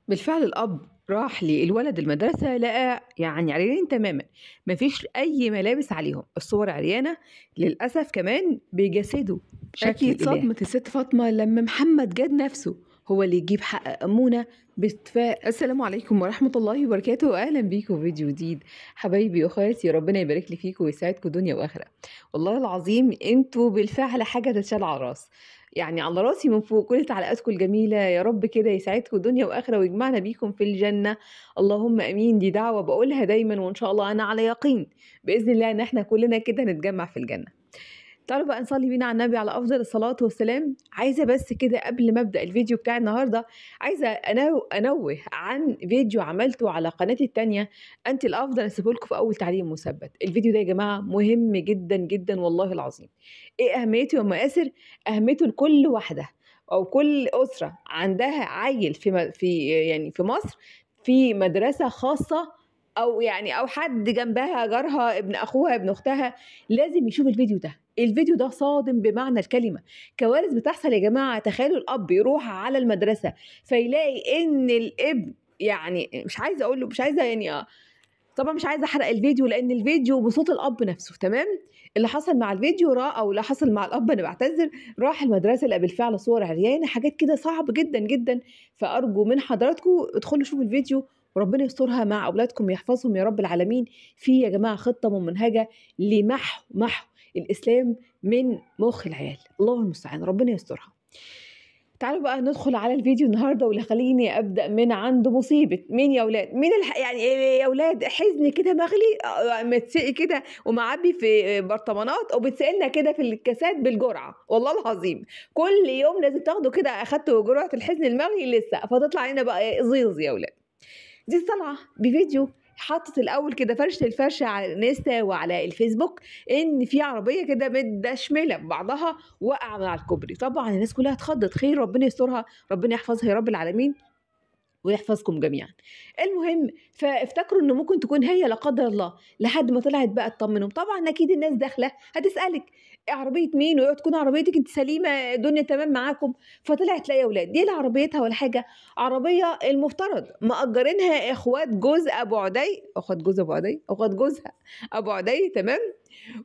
بالفعل الأب راح للولد المدرسة لقى يعني عريانين تماما، مفيش أي ملابس عليهم، الصور عريانة للأسف، كمان بيجسدوا شكل أكيد الإله. صدمت الست فاطمة لما محمد جاد نفسه هو اللي يجيب حق أمونة باستفاء. السلام عليكم ورحمة الله وبركاته، أهلا بيكم في فيديو جديد. حبايبي وأخواتي، ربنا يبارك لي فيكم ويسعدكم دنيا وآخرة. والله العظيم انتوا بالفعل حاجة تتشال على الراس، يعني على راسي من فوق كل تعليقاتكم الجميلة. يا رب كده يسعدكم دنيا وآخرة ويجمعنا بيكم في الجنة، اللهم أمين. دي دعوة بقولها دايما، وإن شاء الله أنا على يقين بإذن الله إن احنا كلنا كده نتجمع في الجنة. تعالوا بقى نصلي بينا على النبي على أفضل الصلاة والسلام. عايزة بس كده قبل ما أبدأ الفيديو بتاع النهاردة، عايزة أنوه عن فيديو عملته على قناتي التانية أنت الأفضل، أسيبه لكم في أول تعليق مثبت. الفيديو ده يا جماعة مهم جدا جدا والله العظيم. إيه أهميته يا أم آسر؟ أهميته لكل واحدة أو كل أسرة عندها عيل في مصر في مدرسة خاصة، او حد جنبها جارها ابن اخوها ابن اختها، لازم يشوف الفيديو ده. الفيديو ده صادم بمعنى الكلمة. كوارث بتحصل يا جماعة. تخيلوا الأب يروح على المدرسة فيلاقي إن الابن، يعني مش عايزة أقول له، مش عايزة يعني طبعا مش عايزة أحرق الفيديو لأن الفيديو بصوت الأب نفسه. تمام؟ اللي حصل مع الفيديو أو اللي حصل مع الأب، أنا بعتذر، راح المدرسة لقى بالفعل صور عريانة، حاجات كده صعب جدا جدا. فأرجو من حضراتكم ادخلوا شوفوا الفيديو وربنا يسترها مع أولادكم ويحفظهم يا رب العالمين. في يا جماعة خطة ممنهجة لمحو الإسلام من مخ العيال، الله المستعان، ربنا يسترها. تعالوا بقى ندخل على الفيديو النهارده، واللي خليني ابدا من عند مصيبه مين يا اولاد، مين يعني يا اولاد حزن كده مغلي متسقي كده ومعبي في برطمانات وبتسالنا كده في الكاسات بالجرعه، والله العظيم كل يوم لازم تاخدوا كده، اخدتوا جرعه الحزن المغلي لسه، فتطلع هنا بقى زيز يا اولاد. دي طالعه بفيديو حطت الاول كده فرشه الفرشه على الانستا وعلى الفيسبوك ان في عربيه كده متدشمله ببعضها وقع من على الكوبري. طبعا الناس كلها اتخضت، خير ربنا يسترها، ربنا يحفظها يا رب العالمين ويحفظكم جميعا. المهم فافتكروا ان ممكن تكون هي لا قدر الله، لحد ما طلعت بقى تطمنهم. طبعا اكيد الناس داخله هتسالك عربيه مين، ويقعد تكون عربيتك انت سليمه الدنيا تمام معاكم. فطلعت تلاقي يا اولاد دي لا عربيتها ولا حاجه، عربيه المفترض مأجرينها اخوات جوز ابو عدي، اخوات جوزها ابو عدي. تمام؟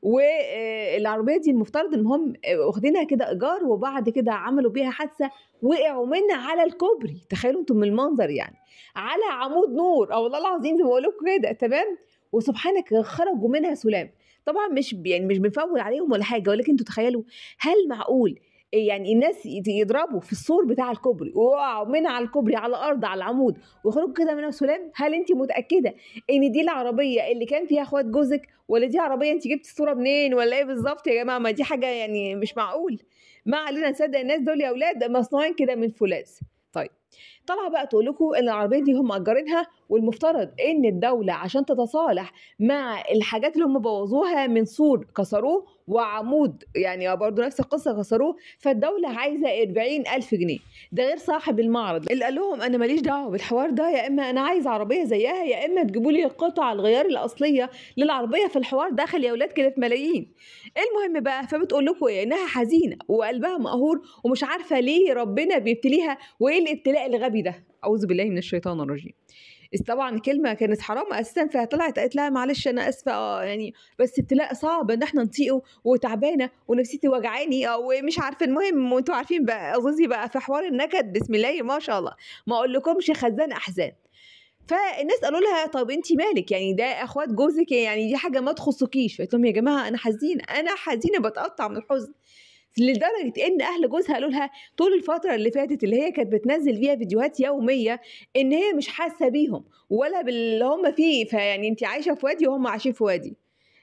والعربيه دي المفترض ان هم واخدينها كده ايجار، وبعد كده عملوا بيها حادثه وقعوا منها على الكوبري. تخيلوا انتم من المنظر، يعني على عمود نور، او والله العظيم زي ما بقول لكم كده. تمام؟ وسبحانك خرجوا منها سلام. طبعا مش بنفول عليهم ولا حاجه، ولكن انتوا تخيلوا، هل معقول يعني الناس يضربوا في السور بتاع الكوبري ويقعوا من على الكوبري على الارض على العمود ويخرجوا كده منها سلام؟ هل انت متاكده ان دي العربيه اللي كان فيها اخوات جوزك، ولا دي عربيه انت جبتي الصوره منين، ولا ايه بالظبط يا جماعه؟ ما دي حاجه يعني مش معقول. ما علينا نصدق الناس دول يا اولاد مصنوعين كده من فولاذ. طيب، طالعه بقى تقول لكم ان العربيه دي هم مأجرينها، والمفترض ان الدوله عشان تتصالح مع الحاجات اللي هم بوظوها من سور كسروه وعمود، يعني برضه نفس القصه كسروه، فالدوله عايزه 40,000 جنيه. ده غير صاحب المعرض اللي قال لهم انا ماليش دعوه بالحوار ده، يا اما انا عايز عربيه زيها، يا اما تجيبوا لي القطع الغيار الاصليه للعربيه. في الحوار دخل يا اولاد كده في ملايين. المهم بقى، فبتقول لكم انها حزينه وقلبها مقهور ومش عارفه ليه ربنا بيبتليها، وايه الابتلاء الغبي ده، اعوذ بالله من الشيطان الرجيم. طبعا كلمه كانت حرام اساسا، فطلعت قالت لها معلش انا اسفه يعني بس ابتلاء صعب ان احنا نطيقه وتعبانه ونفسيتي وجعاني او مش عارفه. المهم وانتوا عارفين بقى غزي بقى في حوار النكد، بسم الله ما شاء الله، ما اقول لكمش خزان احزان. فالناس قالوا لها طب انت مالك، يعني ده اخوات جوزك، يعني دي حاجه ما تخصكيش. فقلت لهم يا جماعه انا حزينه بتقطع من الحزن، لدرجه ان اهل جوزها قالوا لها طول الفتره اللي فاتت اللي هي كانت بتنزل فيها فيديوهات يوميه ان هي مش حاسه بيهم ولا باللي هم فيه، فيعني انت عايشه في وادي وهم عايشين في وادي.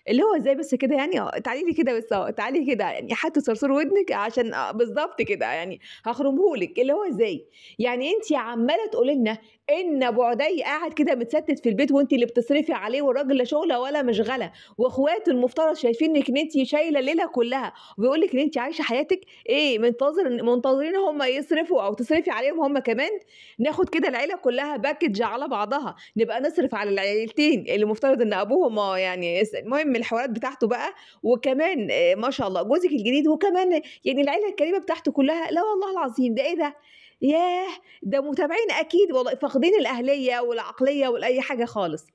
اللي هو ازاي بس كده يعني؟ تعالي لي كده بس، تعالي كده يعني حتى صرصور ودنك عشان بالظبط كده يعني هخرمهولك. اللي هو ازاي يعني انت عماله تقولي لنا ان ابو عدي قاعد كده متستت في البيت وانت اللي بتصرفي عليه، والراجل لا شغله ولا مشغله، واخواته المفترض شايفينك ان انت شايله الليله كلها، وبيقول لك ان انت عايشه حياتك ايه، منتظرين هم يصرفوا او تصرفي عليهم هم كمان. ناخد كده العيله كلها باكج على بعضها، نبقى نصرف على العيلتين اللي مفترض ان ابوهم يعني المهم الحوارات بتاعته بقى، وكمان ما شاء الله جوزك الجديد، وكمان يعني العيله الكريمه بتاعته كلها. لا والله العظيم ده ايه ده؟ ياه! ده متابعين أكيد والله فاقدين الأهلية والعقلية أي حاجة خالص.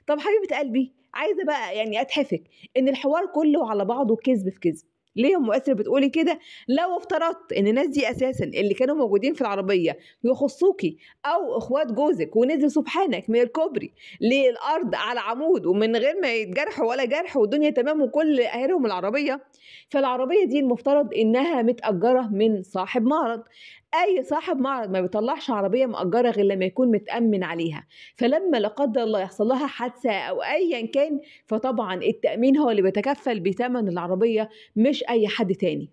طب حبيبة قلبي، عايزة بقى يعني أتحفِك إن الحوار كُلّه على بعضه كذب في كذب. ليه يا أم آسر بتقولي كده؟ لو افترضت إن الناس دي أساسًا اللي كانوا موجودين في العربية يخصّوكِ أو إخوات جوزِك ونزلوا سبحانك من الكوبري للأرض على عمود ومن غير ما يتجرحوا ولا جرح والدنيا تمام وكل أهاليهم العربية، فالعربية دي المفترض إنها متأجّرة من صاحب معرض. أي صاحب معرض ما بيطلّعش عربية مأجّرة غير لمّا يكون متأمِّن عليها، فلمّا لا قدّر الله يحصل لها حادثة أو أيًا كان، فطبعًا التأمين هو اللي بيتكفّل بتمن العربية مش أي حد تاني.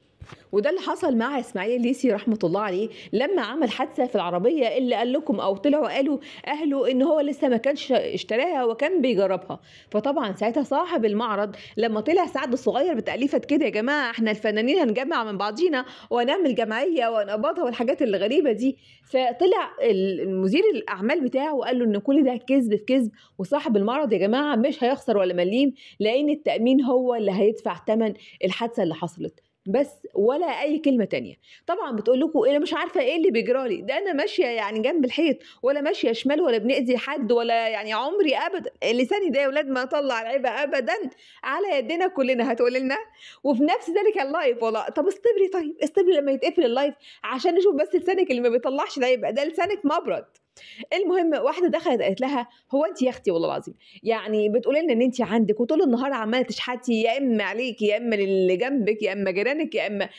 وده اللي حصل مع إسماعيل الليثي رحمة الله عليه لمّا عمل حادثة في العربية اللي قال لكم أو طلعوا قالوا أهله إن هو لسه ما كانش اشتراها وكان بيجرّبها، فطبعًا ساعتها صاحب المعرض لمّا طلع سعد الصغير بتأليفة كده يا جماعة إحنا الفنانين هنجمّع من بعضينا وهنعمل جمعية ونقبضها والحاجات الغريبة دي، فطلع المدير الأعمال بتاعه وقال له إن كل ده كذب في كذب، وصاحب المعرض يا جماعة مش هيخسر ولا مليم، لإن التأمين هو اللي هيدفع تمن الحادثة اللي حصلت. بس ولا أي كلمة تانية. طبعًا بتقول لكم أنا مش عارفة إيه اللي بيجرى لي، ده أنا ماشية يعني جنب الحيط ولا ماشية شمال ولا بنأذي حد ولا يعني عمري أبدًا لساني ده يا ولاد ما طلّع العيبة أبدًا على يدنا كلنا هتقولي لنا؟ وفي نفس ذلك اللايف والله، طب اصطبري طيب، اصطبري لمّا يتقفل اللايف عشان نشوف بس لسانِك اللي ما بيطلّعش العيبة، ده لسانِك مبرد. المهم واحدة دخلت قالت لها: "هو أنتِ يا أختي والله العظيم يعني بتقولي لنا إن أنتِ عندِك وطول النهار عمّالة تشحتي يا إما عليكِ يا إما للي جنبِك يا إما جيرانِك يا إما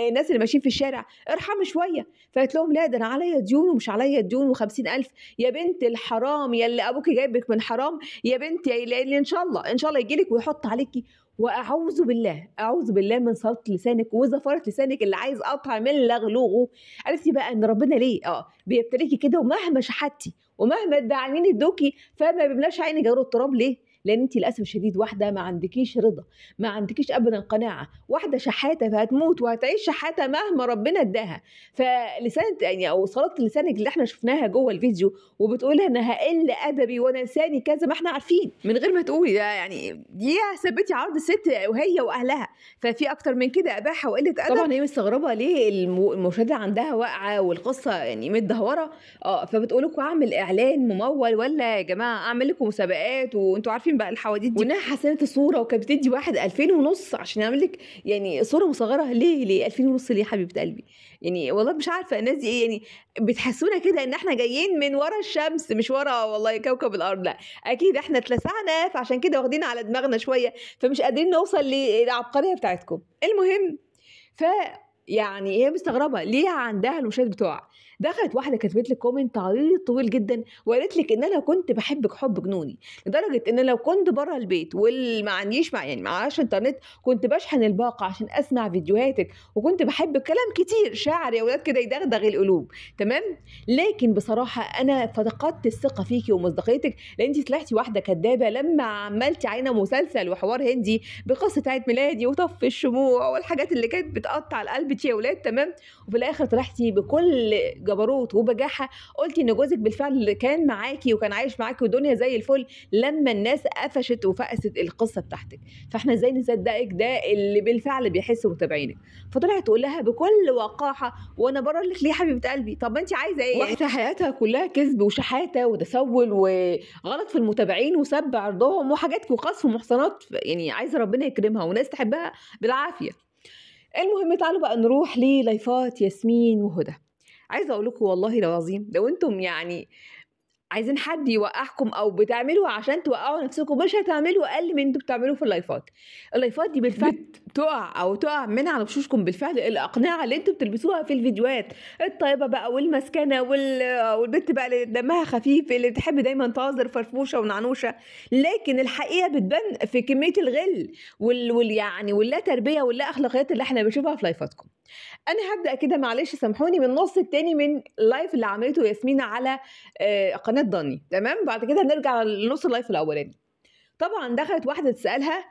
الناس اللي ماشيين في الشارع، ارحمي شوية." فقالت لهم: "لا ده أنا عليّا ديون ومش عليّا ديون و50.000." يا بنت الحرام يا اللي أبوكِ جايبِك من حرام، يا بنت يا اللي إن شاء الله، إن شاء الله ييجي لِك ويحُط عليكِ وأعوذ بالله، أعوذ بالله من صلة لسانِك وزفارة لسانِك اللي عايز قطع من لغلوغه. عرفتِ بقى إن ربنا ليه بيبتليكِ كده ومهما شحتِ ومهما الداعمين ادوكِ فما بيملاش عينِك غير التراب ليه؟ لأن أنتِ للأسف الشديد واحدة ما عندكيش رضا، ما عندكيش أبدًا قناعة، واحدة شحاتة فهتموت وهتعيش شحاتة مهما ربنا اداها، فلسانِك يعني أو صلة لسانِك اللي إحنا شفناها جوّه الفيديو وبتقولي أنا هاقل أدبي وأنا لساني كذا، ما إحنا عارفين من غير ما تقولي ده يعني دي ثبتي عرض الست وهي وأهلها، ففي أكتر من كده إباحة وقلة أدب. طبعًا هي مستغربة ليه المشاهدة عندها واقعة والقصة يعني متدهورة، فبتقول لكم أعمل إعلان ممول والّا يا جماعة أعمل لكم مسابقات وأنتم عارفين بقى الحواديت دي، وإنها حسنت الصورة وكانت بتدّي واحد 2500 عشان يعمل لِك يعني صورة مصغّرة ليه 2500 ليه يا حبيبة قلبي؟ يعني والله مش عارفة الناس دي إيه يعني بتحسّسونا كده إن إحنا جايين من ورا الشمس مش ورا والله كوكب الأرض، لأ، أكيد إحنا اتلسعنا فعشان كده واخدين على دماغنا شوية، فمش قادرين نوصل للعبقرية بتاعتكم. المهم يعني هي مستغربة ليه عندها المشاهد بتوعها، دخلت واحدة كتبت لِك comment عريض طويل جدًا وقالت لِك إن أنا كنت باحبِك حُب جنوني، لدرجة إن لو كنت برّه البيت ما عنديش يعني معاش إنترنت كنت باشحن الباقة عشان أسمع فيديوهاتِك، وكنت باحبِك كلام كتير شعر يا ولاد كده يدغدغ القلوب، تمام؟ لكن بصراحة أنا فقدت الثقة فيكِ ومصداقيتِك لإن أنتِ طلعتِ واحدة كدابة لمّا عملتِ علينا مسلسل وحوار هندي بقصة عيد ميلادي وطفي الشموع والحاجات اللي كانت بتقطّع القلب دي يا ولاد تمام، وفي الآخر طلعتِ بكل جبروت وبجاحة قُلتِ إن جوزِك بالفعل كان معاكِ وكان عايش معاكِ والدنيا زي الفل لمّا الناس قفشت وفقست القصة بتاعتِك، فإحنا إزاي نصدقِك ده اللي بالفعل بيحس متابعينِك، فطلعت تقول لها بكل وقاحة وأنا برّه لِك ليه يا حبيبة قلبي، طب ما أنتِ عايزة إيه؟ واحدة حياتها كلها كذب وشحاتة وتسوّل وغلط في المتابعين وسَب عرضهم وحاجات وقذف محصنات يعني عايزة ربنا يكرمها وناس تحبها بالعافية. المهم تعالوا بقى نروح للايفات ياسمين وهدى. عايزة أقول لكم والله العظيم لو أنتم يعني عايزين حد يوقّعكم أو بتعملوا عشان توقّعوا نفسكم، مش هتعملوا أقل من اللي أنتم بتعملوه في اللايفات. اللايفات دي بالفعل تُقع من على وشوشكم بالفعل الأقنعة اللي أنتم بتلبسوها في الفيديوهات، الطيبة بقى والمسكنة والبنت بقى اللي دمها خفيف اللي بتحب دايمًا تهزر فرفوشة ونعنوشة، لكن الحقيقة بتبان في كمية الغِل يعني واللا تربية واللا أخلاقيات اللي إحنا بنشوفها في لايفاتكم. أنا هابدأ كده معلش سامحوني من النُص التاني من اللايف اللي عملته ياسمين على قناة ضاني تمام، بعد كده هنرجع لنُص اللايف الأولاني. طبعًا دخلت واحدة تسألها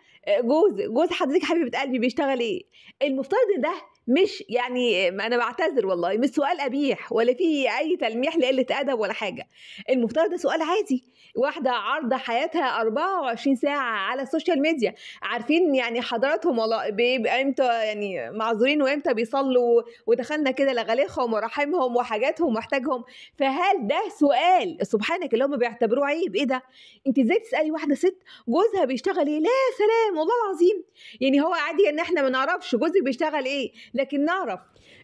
جوز حضرتِك حبيبة قلبي بيشتغل إيه؟ المفترض إن ده مش يعني انا بعتذر والله، مش سؤال قبيح ولا في اي تلميح لقله ادب ولا حاجه. المفترض ده سؤال عادي. واحده عارضه حياتها 24 ساعه على السوشيال ميديا، عارفين يعني حضراتهم والله بيبقى امتى يعني معذورين وامتى بيصلوا، ودخلنا كده لغاليخهم وراحمهم وحاجاتهم واحتاجهم. فهل ده سؤال سبحانك اللي هم بيعتبروه عيب؟ ايه ده؟ انت ازاي تسالي واحده ست جوزها بيشتغل ايه؟ لا سلام والله العظيم. يعني هو عادي ان احنا ما نعرفش جوزك بيشتغل ايه، لكن نعرف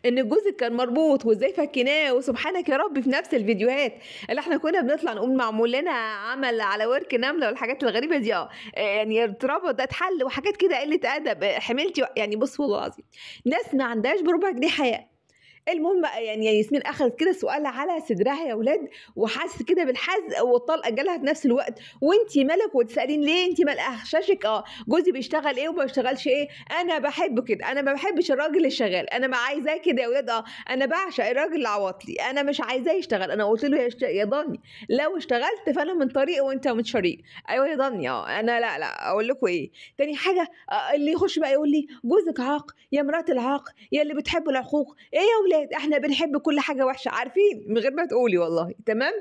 ان جوزك كان مربوط وازاي فكيناه، وسبحانك يا رب في نفس الفيديوهات اللي احنا كنا بنطلع نقول معمول لنا عمل على ورك نمله والحاجات الغريبه دي. يعني اتربط ده اتحل وحاجات كده قله ادب، حملتي يعني. بص والله العظيم ناس ما عندهاش بربع جنيه حياه. المهم بقى يعني ياسمين اخذت كده سؤال على صدرها يا ولاد، وحست كده بالحزق والطلقه جالها في نفس الوقت. وانتي مالك وتسالين ليه؟ انتي مال اخشاشك؟ جوزي بيشتغل ايه وما بيشتغلش ايه؟ انا بحبه كده، انا ما بحبش الراجل الشغال، انا ما عايزاه كده يا ولاد. انا بعشق الراجل اللي عواطلي، انا مش عايزاه يشتغل. انا قلت له يا ضني لو اشتغلت فانا من طريق وانت من شريك. ايوه يا ضني انا لا اقول لكم ايه تاني حاجه. اللي يخش بقى يقول لي جوزك عاق يا مرات العاق يا اللي بتحبوا العقوق. ايه يا ولاد احنا بنحب كل حاجه وحشه، عارفين من غير ما تقولي والله. تمام.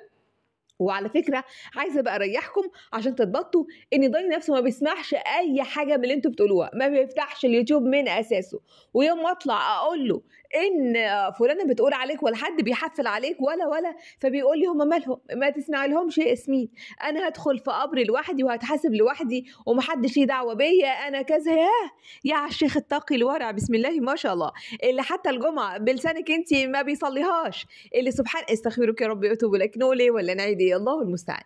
وعلى فكره عايزه بقى اريحكم عشان تتبطوا ان ضاي نفسه ما بيسمعش اي حاجه من اللي انتوا بتقولوها، ما بيفتحش اليوتيوب من اساسه. ويوم ما اطلع اقول له ان فلانه بتقول عليك ولا حد بيحفل عليك ولا فبيقول لي هم مالهم؟ ما تسمعي لهمش يا ياسمين. انا هدخل في قبري لوحدي وهتحاسب لوحدي ومحدش ليه دعوه بيا، انا كذا. يا على الشيخ التقي الورع بسم الله ما شاء الله، اللي حتى الجمعه بلسانك انت ما بيصليهاش، اللي سبحان استغفرك يا رب واتوب اليك. نقول ايه ولا نعيد ايه؟ الله المستعان.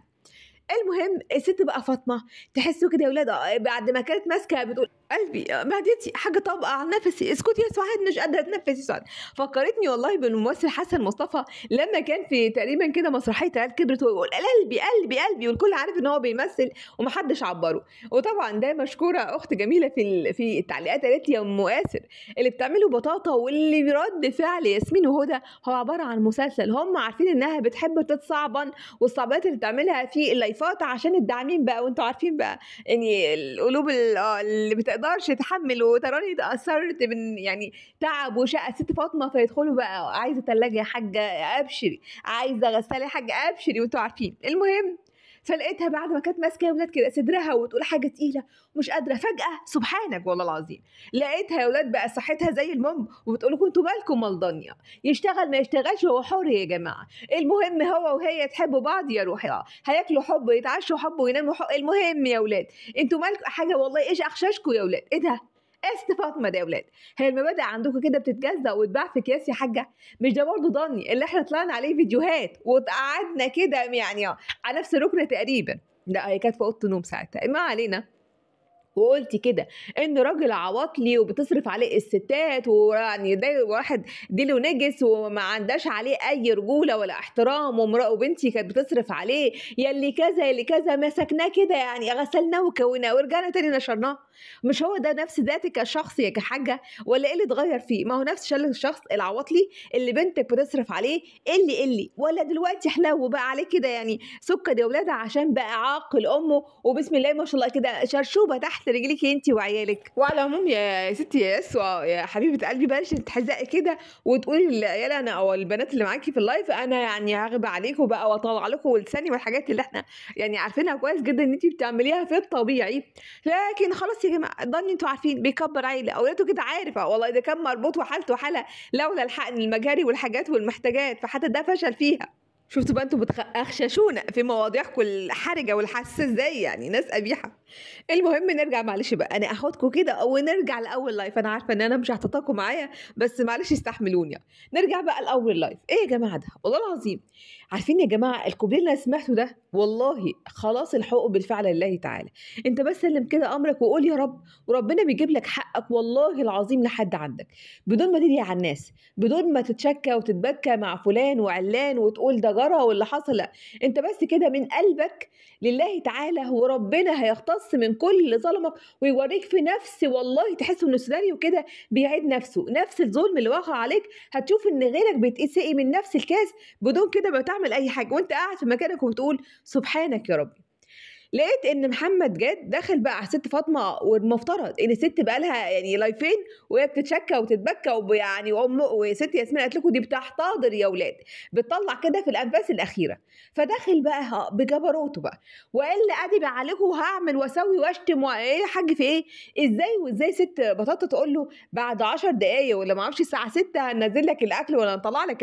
المهم الست بقى فاطمه تحسوا كده يا ولاد بعد ما كانت ماسكه بتقول قلبي معدتي حاجه طابقه على نفسي، اسكتي يا سعاد مش قادره اتنفس. سعاد فكرتني والله بالممثل حسن مصطفى لما كان في تقريبا كده مسرحيه عيال كبرت ويقول قلبي قلبي قلبي، والكل عارف ان هو بيمثل ومحدش عبره. وطبعا ده مشكوره اخت جميله في التعليقات قالت لي يا ام آسر اللي بتعمله بطاطا واللي برد فعل ياسمين وهدى هو عباره عن مسلسل. هم عارفين انها بتحب تتصعبن، والصعوبات اللي بتعملها في اللايفات عشان الداعمين بقى، وانتوا عارفين بقى يعني القلوب اللي بتقدرش تتحمل وتراني اتأثرت من يعني تعب وشقة ست فاطمة، فيدخلوا بقى عايزة تلاجة يا حاجة ابشري، عايزة غسالة يا حاجة ابشري، وانتوا عارفين. المهم فلقيتها بعد ما كانت ماسكه يا ولاد كده صدرها وتقول حاجه تقيله ومش قادره، فجاه سبحانك والله العظيم لقيتها يا ولاد بقى صحتها زي المم، وبتقول لكم انتوا مالكم مالضانيا، يشتغل ما يشتغلش هو حر يا جماعه. المهم هو وهي تحبوا بعض يا روحي، هياكلوا حب يتعشوا حب ويناموا حب. المهم يا ولاد انتوا مالكم حاجه والله، ايش اخشاشكم يا ولاد؟ ايه ده؟ است فاطمه ده يا ولاد، هي المبادئ عندكم كده بتتجزأ وتباع في اكياس يا حاجه؟ مش ده برضه ضني اللي احنا طلعنا عليه فيديوهات وقعدنا كده يعني على نفس الركنه تقريبا؟ لا هي كانت في اوضه النوم ساعتها، ما علينا. وقلتي كده ان راجل عواطلي وبتصرف عليه الستات، ويعني ده واحد ديله نجس وما عندهاش عليه اي رجوله ولا احترام، وبنتي كانت بتصرف عليه يلي كذا يلي كذا، مسكناه كده يعني غسلناه وكوناه ورجعنا تاني نشرناه. مش هو ده نفس ذاتك الشخص يا حاجه؟ ولا ايه اللي اتغير فيه؟ ما هو نفس شل الشخص العواطلي اللي بنتك بتصرف عليه اللي ولا دلوقتي حلو بقى عليه كده يعني سكر يا ولادها عشان بقى عاقل امه وبسم الله ما شاء الله كده شرشوبه تحت رجليك انت وعيالك. وعلى العموم يا ستي يا يسوع يا حبيبه قلبي بلاش تحزقي كده وتقولي للعيال انا او البنات اللي معاكي في اللايف انا يعني هغبى عليكم بقى واطلع لكم لساني والحاجات اللي احنا يعني عارفينها كويس جدا ان انت بتعمليها في الطبيعي. لكن خلاص يا جماعه ضني انتوا عارفين بيكبر عيله اولاده كده عارفه والله ده كان مربوط وحالته حاله لولا الحقن المجاري والحاجات والمحتاجات، فحتى ده فشل فيها. شفتوا بقى انتوا بتخششونا في مواضيعكم الحرجه والحساسه ازاي، يعني ناس قبيحه. المهم نرجع معلش بقى، انا اخدكم كده ونرجع لاول لايف. انا عارفه ان انا مش هتطاقوا معايا بس معلش استحملوني. نرجع بقى لاول لايف. ايه يا جماعه ده والله العظيم؟ عارفين يا جماعه الكوبليه اللي انا سمعته ده والله خلاص الحقوق بالفعل لله تعالى. انت بس سلم كده امرك وقول يا رب وربنا بيجيب لك حقك والله العظيم لحد عندك، بدون ما تدعي على الناس، بدون ما تتشكى وتتبكى مع فلان وعلان وتقول ده جرى واللي حصل. لا انت بس كده من قلبك لله تعالى وربنا هيختص من كل اللي ظلمك ويوريك في نفس والله تحس ان السيناريو كده بيعيد نفسه، نفس الظلم اللي وقع عليك هتشوف ان غيرك بيتسقي من نفس الكاس بدون كده ما تعمل اي حاجه وانت قاعد في مكانك وبتقول سبحانك يا ربي. لقيت ان محمد جاد داخل بقى على الست فاطمه، والمفترض ان الست بقى لها يعني لايفين وهي بتتشكى وتتبكى يعني وست ياسمين قالت لكم دي بتحتضر يا اولاد، بتطلع كده في الانفاس الاخيره. فداخل بقى بجبروته بقى وقال لي ادي عليكم وهعمل واسوي واشتم وايه يا حاج في ايه؟ ازاي وازاي ست بطاطا تقول له بعد 10 دقايق ولا ما اعرفش الساعه 6 هننزل لك الاكل ولا نطلع لك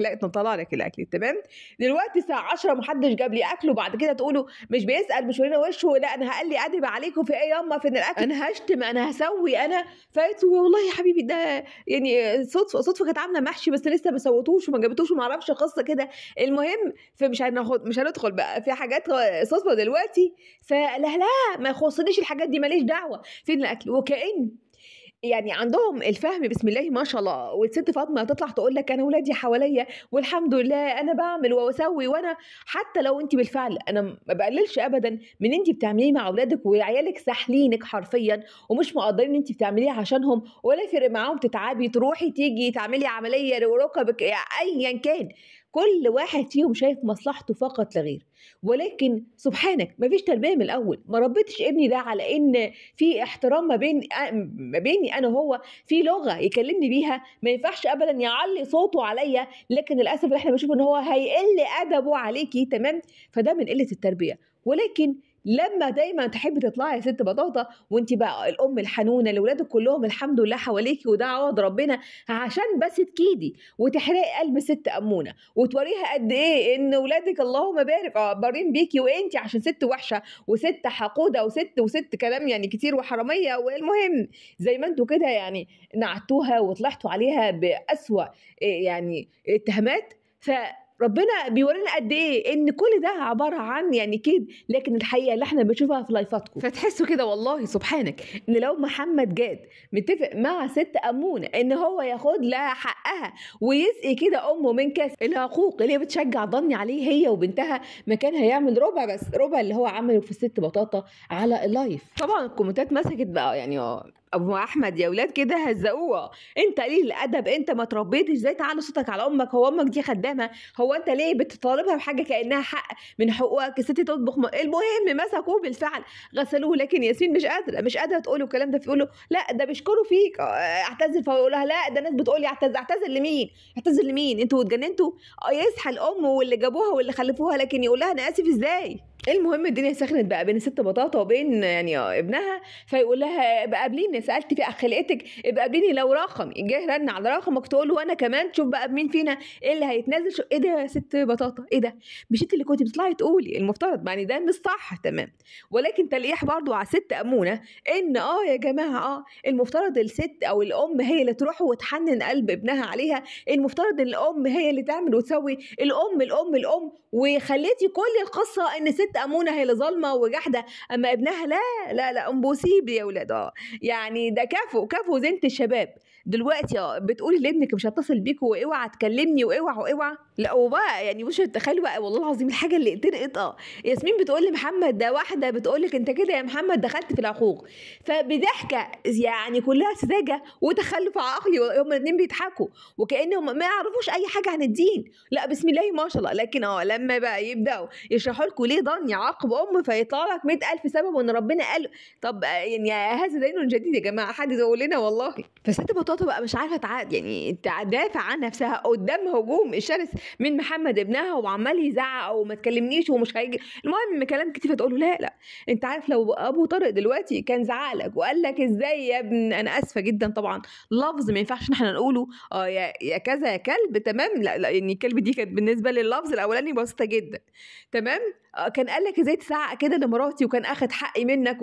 الاكل تمام؟ دلوقتي الساعه 10 محدش جاب لي اكل، وبعد كده تقولوا مش بيسال مش ورينا وشه، لا انا هقلي ادب عليكم في ايه ياما فين الاكل، انا هشتم انا هسوي انا. فقلت والله يا حبيبي ده يعني صدفه كانت عامله محشي بس لسه ما سوتوش وما جابتوش وما اعرفش قصه كده. المهم مش هندخل بقى في حاجات صدفه دلوقتي. فلا لا ما يخصنيش الحاجات دي ماليش دعوه فين الاكل. وكأن يعني عندهم الفهم بسم الله ما شاء الله. والست فاطمه تطلع تقول لك انا ولادي حواليا والحمد لله انا بعمل واسوي، وانا حتى لو انت بالفعل انا ما بقللش ابدا من انت بتعمليه مع اولادك وعيالك ساحلينك حرفيا ومش مقدرين انت بتعمليه عشانهم، ولا يفرق معاهم تتعبي تروحي تيجي تعملي عمليه ركبك ايا كان. كل واحد فيهم شايف مصلحته فقط لا غير. ولكن سبحانك ما فيش تربيه من الاول، ما ربيتش ابني ده على ان في احترام ما بيني انا وهو، في لغه يكلمني بيها، ما ينفعش ابدا يعلي صوته عليا. لكن للاسف احنا بنشوف ان هو هيقل ادبه عليكي تمام. فده من قله التربيه. ولكن لما دايما تحبي تطلعي يا ست بطاطا وانت بقى الام الحنونه لاولادك كلهم الحمد لله حواليكي وده عوض ربنا، عشان بس تكيدي وتحرقي قلب ست امونه وتوريها قد ايه ان ولادك اللهم بارك بارين بيكي، وانت عشان ست وحشه وست حقوده وست كلام يعني كتير وحراميه. والمهم زي ما انتوا كده يعني نعتوها وطلعتوا عليها باسوا يعني اتهامات. ربنا بيورينا قد ايه ان كل ده عباره عن يعني كده، لكن الحقيقه اللي احنا بنشوفها في لايفاتكم. فتحسوا كده والله سبحانك ان لو محمد جاد متفق مع ست امونه ان هو ياخد لها حقها ويسقي كده امه من كاس العقوق اللي بتشجع ضني عليه هي وبنتها، ما كان هيعمل ربع، بس ربع اللي هو عمله في الست بطاطا على اللايف. طبعا الكومنتات مسكت بقى يعني ابو احمد يا اولاد كده هزقوه، انت قليل الادب، انت ما تربيتش ازاي تعلي صوتك على امك، هو امك دي خدامه، هو انت ليه بتطالبها بحاجه كانها حق من حقوقك، الست تطبخ المهم مسكوه بالفعل غسلوه. لكن ياسمين مش قادره تقول الكلام ده، فيقول له لا ده بيشكروا فيك اعتذر، فيقول لها لا ده ناس بتقول لي اعتذر لمين انتوا اتجننتوا؟ يصحى الام واللي جابوها واللي خلفوها لكن يقول لها انا اسف ازاي؟ المهم الدنيا سخنت بقى بين الست بطاطا وبين يعني ابنها. فيقول لها ابقى قابليني، سالت في خلقتك ابقى قابليني لو رقم جه رن على رقمك تقول له وانا كمان شوف بقى مين فينا ايه اللي هيتنازل. ايه ده يا ست بطاطا ايه ده؟ مش انت اللي كنت بتطلعي تقولي المفترض يعني ده مش صح تمام. ولكن تلقيح برضو على ست امونه ان يا جماعه المفترض الست او الام هي اللي تروح وتحنن قلب ابنها عليها، المفترض ان الام هي اللي تعمل وتسوي، الام وخليتي كل القصه ان ست امونه هي اللي ظالمه وجحده، اما ابنها لا ام بوسيب يا ولاد. يعني ده كفو زينة الشباب دلوقتي بتقولي لابنك مش هتصل بيك واوعى تكلمني واوعى. لا وبقى يعني مش تخيلوا بقى والله العظيم الحاجه اللي ترقط ياسمين بتقول لمحمد ده واحده بتقول لك انت كده يا محمد دخلت في العقوق، فبضحكه يعني كلها سذاجه وتخلف عقلي، هما الاثنين بيضحكوا وكانهم ما يعرفوش اي حاجه عن الدين. لا بسم الله ما شاء الله. لكن لما بقى يبداوا يشرحوا لكم ليه ضن يعاقب امه فيطلع لك 100,000 سبب وان ربنا قال. طب يعني هذا دين جديد يا جماعه، حد يقول لنا والله. فست بطاطا بقى مش عارفه يعني تدافع عن نفسها قدام هجوم الشرس من محمد ابنها وعمال يزعق وما تكلمنيش ومش هيجي. المهم كلام كتير فتقول له لا انت عارف لو ابو طارق دلوقتي كان زعق لك وقال لك ازاي يا ابن، انا اسفه جدا طبعا لفظ ما ينفعش ان احنا نقوله يا كذا يا كلب تمام، لا يعني الكلب دي كانت بالنسبه لللفظ الاولاني بسيطه جدا تمام. كان قال لك ازاي تزعق كده لمراتي وكان اخد حقي منك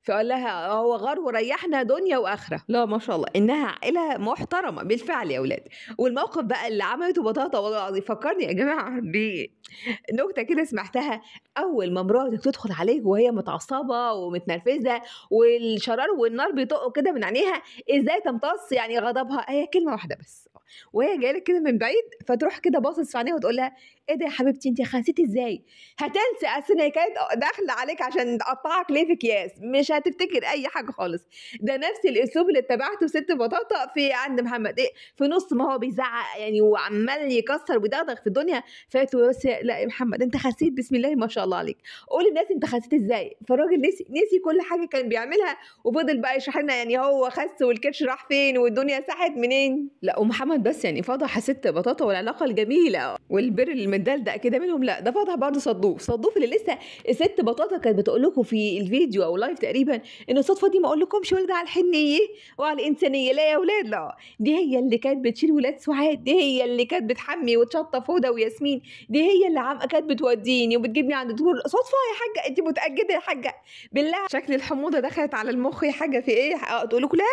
فقال لها هو غار وريحنا دنيا واخره. لا ما شاء الله انها عائله محترمه بالفعل يا اولاد. والموقف بقى اللي عملته بطاطا والله العظيم فكرني يا جماعه بنكته كده سمعتها. اول ما مراتك تدخل عليك وهي متعصبه ومتنرفزه والشرار والنار بيطقوا كده من عينيها، ازاي تمتص يعني غضبها؟ هي كلمه واحده بس وهي جايه لك كده من بعيد فتروح كده باصص في عينيها وتقول لها ايه ده يا حبيبتي انت خسيتي ازاي؟ هتنسى اصل هي كانت داخله عليك عشان تقطعك ليه في اكياس، مش هتفتكر اي حاجه خالص. ده نفس الاسلوب اللي اتبعته ست بطاطا في عند محمد، ايه في نص ما هو بيزعق يعني وعمال يكسر ويدغدغ في الدنيا، فقالت له بس لا يا محمد انت خسيت بسم الله ما شاء الله عليك، قول للناس انت خسيت ازاي. فالراجل نسي كل حاجه كان بيعملها وفضل بقى يشرح لنا يعني هو خس والكرش راح فين والدنيا ساحت منين. لا ومحمد بس يعني فضح ست بطاطا والعلاقه الجميله والبر المدلدق كده منهم، لا ده فضح برضه صدوف اللي لسه الست بطاطا كانت بتقول لكم في الفيديو او لايف تقريبا ان الصدفه دي ما اقول لكمش ولد على الحنيه وعلى الانسانيه، لا يا اولاد لا، دي هي اللي كانت بتشيل ولاد سعاد، دي هي اللي كانت بتحمي وتشطف هدى وياسمين، دي هي اللي كانت بتوديني وبتجيبني عند دكتور. صدفه يا حاجه؟ انت متاكده يا حاجه بالله؟ شكل الحموضه دخلت على المخ يا حاجه في ايه؟ تقول لكم لا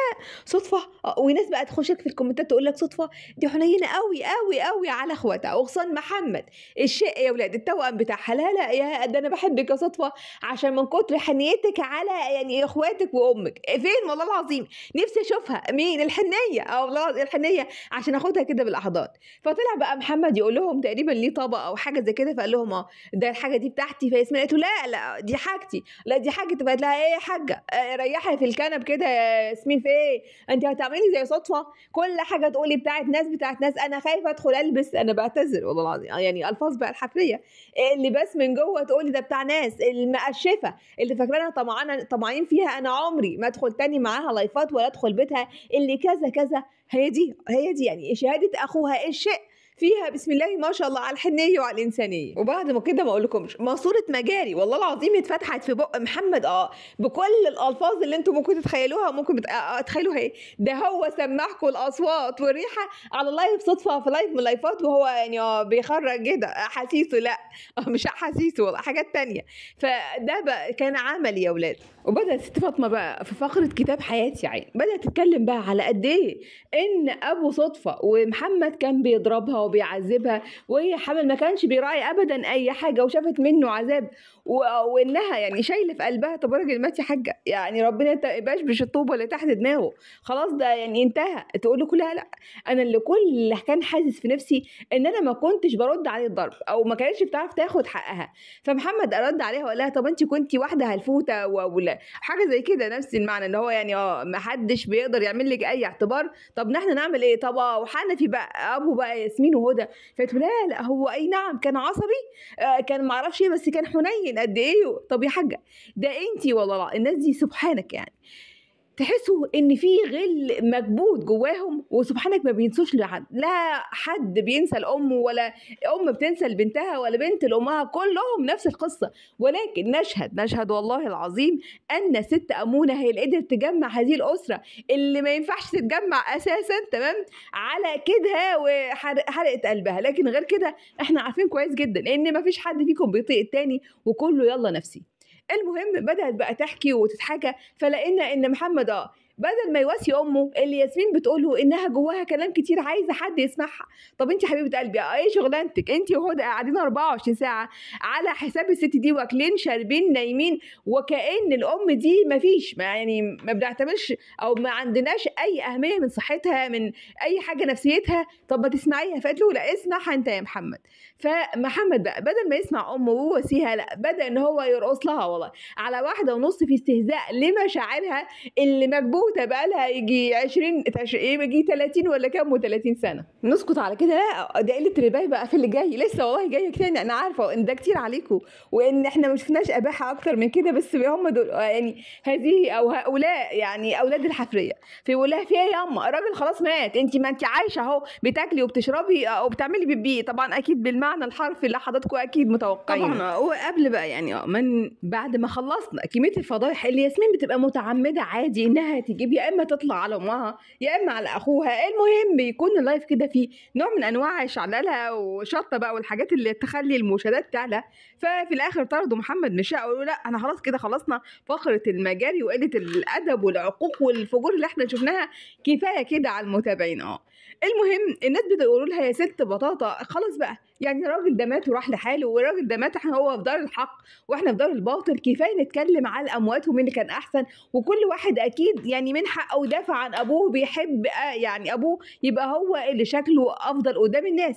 صدفه. وناس بقى تخش لك في الكومنتات تقول لك صدفه دي حنينه قوي قوي قوي على اخواتها، وخصوصا محمد الشق يا ولاد التوأم بتاعها. لا لا يا ده انا بحبك يا صدفه عشان من كتر حنيتك على يعني اخواتك وامك. فين والله العظيم نفسي اشوفها مين الحنيه او والله الحنيه عشان اخدها كده بالاحضان. فطلع بقى محمد يقول لهم تقريبا ليه طبق او حاجه زي كده، فقال لهم ده الحاجه دي بتاعتي. فياسمين قالت له لا لا دي حاجتي، لا دي حاجتي. فقالت لها ايه يا حاجه ريحي في الكنب كده يا ياسمين في ايه؟ انت هتعملي زي صدفه كل حاجه تقولي بتاعت ناس بتاعت ناس. انا خايفه ادخل البس، انا بعتذر والله العظيم يعني الفاظ بقى الحفريه اللي بس من جوه تقولي ده بتاع ناس، المقشفه اللي فاكرانا طمعانين فيها. انا عمري ما ادخل تاني معاها لايفات ولا ادخل بيتها اللي كذا كذا. هي دي يعني شهاده اخوها الشيء فيها بسم الله ما شاء الله على الحنيه وعلى الانسانيه. وبعد ما كده ما اقولكمش ماسوره مجاري والله العظيم اتفتحت في بق محمد بكل الالفاظ اللي انتم ممكن تتخيلوها. ممكن تخيلوها ايه؟ ده هو سمعكم الاصوات والريحه على لايف صدفه في لايف من اللايفات وهو يعني بيخرج كده احاسيسه، لا مش احاسيسه والله حاجات تانية. فده بقى كان عملي يا ولاد. وبدات ست فاطمه بقى في فقره كتاب حياتي عين بدات تتكلم بقى على قد ايه ان ابو صدفه ومحمد كان بيضربها وبيعذبها، وهي حامل ما كانش بيراعي ابدا اي حاجه وشافت منه عذاب وانها يعني شايله في قلبها. طب راجل مات يا حاجه يعني ربنا ما يبقاش بالطوبه اللي تحت دماغه خلاص ده يعني انتهى. تقول له لا لا انا اللي كل اللي كان حاسس في نفسي ان انا ما كنتش برد عليه الضرب او ما كانتش بتعرف تاخد حقها. فمحمد رد عليها وقال لها طب انت كنتي واحده هلفوته ولا حاجه زي كده نفس المعنى اللي هو يعني ما حدش بيقدر يعمل لك اي اعتبار. طب نحن نعمل ايه؟ طب وحنفي بقى ابو بقى ياسمين وهدى. فقلت لا لا هو اي نعم كان عصبي كان ما اعرفش ايه بس كان حنين قد ايه. طب يا حاجه ده انتي والله لا الناس دي سبحانك يعني تحسوا ان في غل مكبوت جواهم وسبحانك ما بينسوش لحد، لا حد بينسى الام ولا ام بتنسى لبنتها ولا بنت لامها، كلهم نفس القصه. ولكن نشهد والله العظيم ان ست امونه هي اللي قدرت تجمع هذه الاسره اللي ما ينفعش تتجمع اساسا تمام على كده وحرقت قلبها. لكن غير كده احنا عارفين كويس جدا ان ما فيش حد فيكم بيطيق التاني وكله يلا نفسي. المهم بدأت بقى تحكي وتتحكى فلقينا ان محمد بدل ما يواسي امه اللي ياسمين بتقوله انها جواها كلام كتير عايزه حد يسمعها. طب انت حبيبه قلبي ايه شغلانتك انت وهدى قاعدين 24 ساعه على حساب الست دي واكلين شاربين نايمين وكأن الام دي ما فيش يعني ما بنعتبرش او ما عندناش اي اهميه من صحتها من اي حاجه نفسيتها. طب ما تسمعيها. فقالت له لا اسمعها انت يا محمد. فمحمد بقى بدل ما يسمع امه وواسيها لا بدا ان هو يرقص لها والله على 1.5 في استهزاء لمشاعرها اللي مكبوته بقى لها يجي 20 يجي 30 ولا كام و30 سنه. نسكت على كده؟ لا ده قله رباية بقى في اللي جاي لسه والله جاي تاني. انا عارفه ان ده كتير عليكم وان احنا ما شفناش اباحه اكتر من كده بس هم دول يعني هذه او هؤلاء يعني اولاد الحفريه. فيقول لها في ايه يا اما الراجل خلاص مات انت ما انت عايشه اهو بتاكلي وبتشربي وبتعملي بيبي طبعا اكيد بالمعنى الحرفي اللي حضراتكم اكيد متوقعين طبعا. وقبل بقى يعني من بعد ما خلصنا كميه الفضايح اللي ياسمين بتبقى متعمده عادي انها تجيب يا اما تطلع على امها يا اما على اخوها. المهم بيكون اللايف كده فيه نوع من انواع الشعلله وشطه بقى والحاجات اللي تخلي المشاهدات تعلى. ففي الاخر طردوا محمد من الشقه وقالوا لا احنا خلاص كده خلصنا فقره المجاري وقله الادب والعقوق والفجور اللي احنا شفناها كفايه كده على المتابعين. المهم الناس بتقولوا لها يا ست بطاطا خلاص بقى يعني الراجل ده مات وراح لحاله والراجل ده مات احنا هو في دار الحق واحنا في دار الباطل. كفايه نتكلم على الاموات ومين اللي كان احسن وكل واحد اكيد يعني من حقه يدافع عن ابوه بيحب يعني ابوه يبقى هو اللي شكله افضل قدام الناس.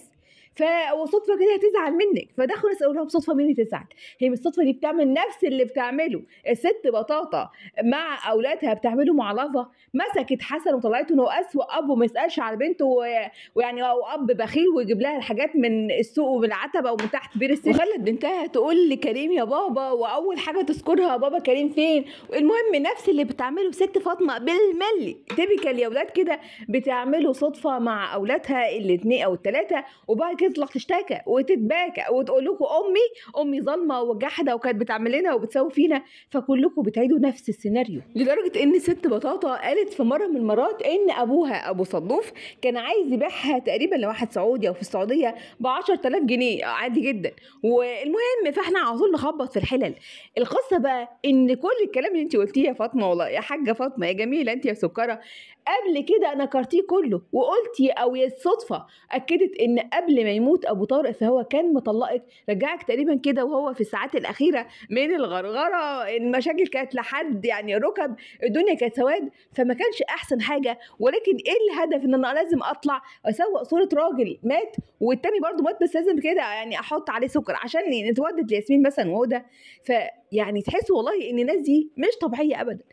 وصدفه كده هتزعل منك، فدخلوا يسالوا لهم صدفه مين اللي تزعل؟ هي مش الصدفه دي بتعمل نفس اللي بتعمله الست بطاطا مع اولادها بتعمله مع لافا. مسكت حسن وطلعته انه اسوأ اب وما يسالش على بنته ويعني او اب بخيل ويجيب لها الحاجات من السوق ومن العتبه ومن تحت بير السن، وخلت بنتها تقول لكريم يا بابا، واول حاجه تذكرها بابا كريم فين. المهم نفس اللي بتعمله ست فاطمه بالملي تيبيكال يا اولاد كده بتعمله صدفه مع اولادها الاثنين او الثلاثه، وبعد كده تطلع تشتكى وتتباكى وتقول لكم امي ظالمه وجحده وكانت بتعمل لنا وبتسوي فينا، فكلكم بتعيدوا نفس السيناريو. لدرجه ان ست بطاطا قالت في مره من المرات ان ابوها ابو صدوف كان عايز يبيعها تقريبا لواحد سعودي او في السعوديه ب 10000 جنيه عادي جدا. والمهم فاحنا على طول نخبط في الحلل. القصه بقى ان كل الكلام اللي انت قلتيه يا فاطمه، والله يا حاجه فاطمه يا جميله انت يا سكره، قبل كده نكرتيه كله وقلتي او يا الصدفه اكدت ان قبل ما يموت ابو طارق فهو كان مطلقك، رجعك تقريبا كده وهو في الساعات الاخيره من الغرغره، المشاكل كانت لحد يعني ركب، الدنيا كانت سواد، فما كانش احسن حاجه. ولكن ايه الهدف ان انا لازم اطلع اسوق صوره راجل مات والتاني برضو مات بس لازم كده يعني احط عليه سكر عشان نتودد لياسمين مثلا وهدى؟ فيعني تحسوا والله ان الناس دي مش طبيعيه ابدا،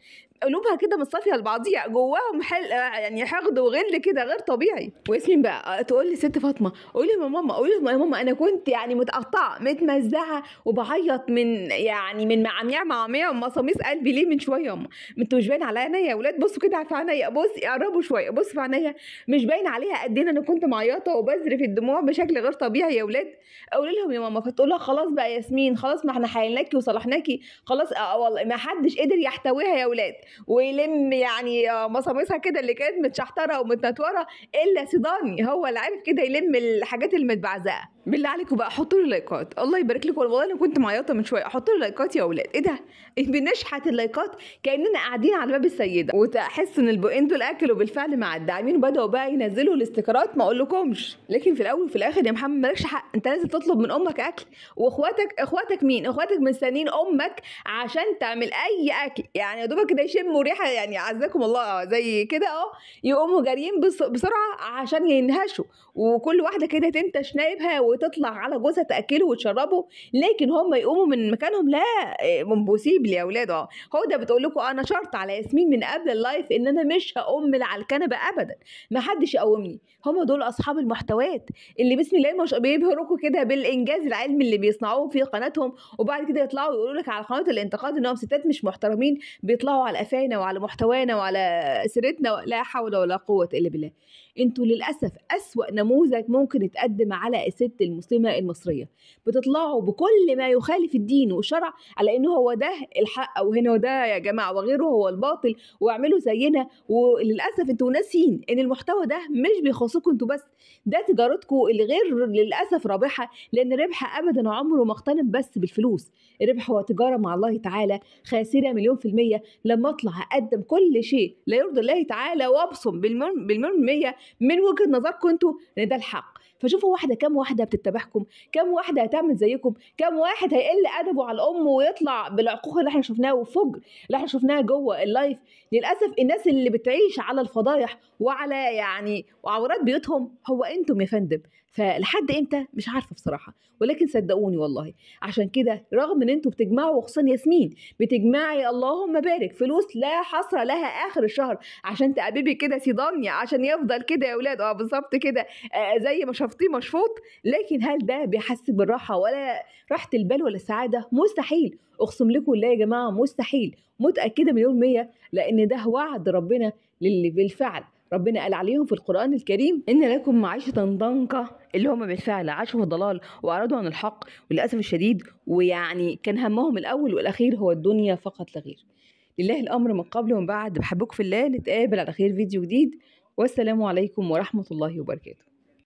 قلوبها كده مش صافيه لبعضيها، جواهم يعني حقد وغل كده غير طبيعي. وياسمين بقى تقول لي ست فاطمه قولي يا ماما، قولي يا ماما انا كنت يعني متقطعه متمزعه وبعيط من معاميع ومصاميص قلبي ليه من شويه يا ماما، انتوا مش باين عليا عينيا يا اولاد، بصوا كده في عينيا، بصي قربوا شويه بصوا في عينيا، مش باين عليها قد ايه انا كنت معيطه وبذرف الدموع بشكل غير طبيعي يا اولاد؟ قولي لهم يا ماما. فتقول لها خلاص بقى ياسمين، خلاص ما احنا حايلناكي وصلحناكي خلاص، والله ما حدش قدر يحتويها يا اولاد ويلم يعني مصاميصها كده اللي كانت متشحتره ومتنطوره الا سيداني هو اللي عارف كده يلم الحاجات المتبعزقه. بالله عليكم بقى حطوا لي لايكات، الله يبارك لكم، والله انا كنت معيطه من شويه، حطوا لي لايكات يا اولاد. ايه ده؟ بنشحت اللايكات كاننا قاعدين على باب السيده، وتحس ان البقين دول اكلوا بالفعل مع الداعمين وبداوا بقى ينزلوا الاستيكرات ما اقولكمش. لكن في الاول وفي الاخر يا محمد مالكش حق، انت لازم تطلب من امك اكل، واخواتك مين؟ اخواتك مستنيين امك عشان تعمل اي اكل، يعني يا دوبك كده يشموا ريحه يعني عزكم الله زي كده يقوموا جاريين بسرعه عشان ينهشوا، وكل واحده كده تنتش نايبها وتطلع على جوزها تاكله وتشربه، لكن هم يقوموا من مكانهم لا امبوسيبل يا اولاد. هو ده بتقول لكم انا شرط على ياسمين من قبل اللايف ان انا مش هقوم من على الكنبه ابدا، ما حدش يقومني. هم دول اصحاب المحتويات اللي بسم الله مش بيبهروكوا كده بالانجاز العلمي اللي بيصنعوه في قناتهم، وبعد كده يطلعوا يقولوا لك على قناه الانتقاد انهم ستات مش محترمين بيطلعوا على قفانا وعلى محتوانا وعلى سيرتنا، لا حول ولا قوه الا بالله. انتوا للاسف اسوأ نموذج ممكن يتقدم على الست المسلمه المصريه، بتطلعوا بكل ما يخالف الدين والشرع على انه هو ده الحق وهنا ده يا جماعه وغيره هو الباطل واعملوا زينا، وللاسف انتوا ناسين ان المحتوى ده مش بيخصكم انتوا بس، ده تجارتكم اللي غير للاسف رابحه، لان ربح ابدا عمره ما اغتنم بس بالفلوس، الربح هو تجاره مع الله تعالى خاسره مليون في الميه. لما اطلع اقدم كل شيء لا يرضي الله تعالى وابصم بالمية من وجهه نظركم انتوا ان ده الحق، فشوفوا واحده كم واحده بتتبعكم، كم واحده هتعمل زيكم، كم واحد هيقل ادبه على الام ويطلع بالعقوق اللي احنا شفناه والفجر اللي احنا شفناه جوه اللايف. للاسف الناس اللي بتعيش على الفضايح وعلى يعني وعورات بيوتهم هو انتم يا فندم، فلحد امتى مش عارفه بصراحه، ولكن صدقوني والله عشان كده رغم ان انتوا بتجمعوا وخصوصا ياسمين بتجمعي اللهم بارك فلوس لا حصر لها اخر الشهر عشان تقببي كده سيدانيا عشان يفضل كده يا اولاد بالظبط كده زي ما شفتيه مشفوط، لكن هل ده بيحسسك بالراحه ولا راحه البال ولا السعاده؟ مستحيل، اقسم لكم بالله يا جماعه مستحيل، متاكده مليون مية، لان ده وعد ربنا للي بالفعل ربنا قال عليهم في القرآن الكريم إن لكم معيشة ضنكا، اللي هم بالفعل عاشوا في الضلال وأعرضوا عن الحق وللأسف الشديد، ويعني كان همهم الأول والأخير هو الدنيا فقط لا غير. لله الأمر من قبل ومن بعد، بحبكم في الله، نتقابل على خير فيديو جديد، والسلام عليكم ورحمة الله وبركاته.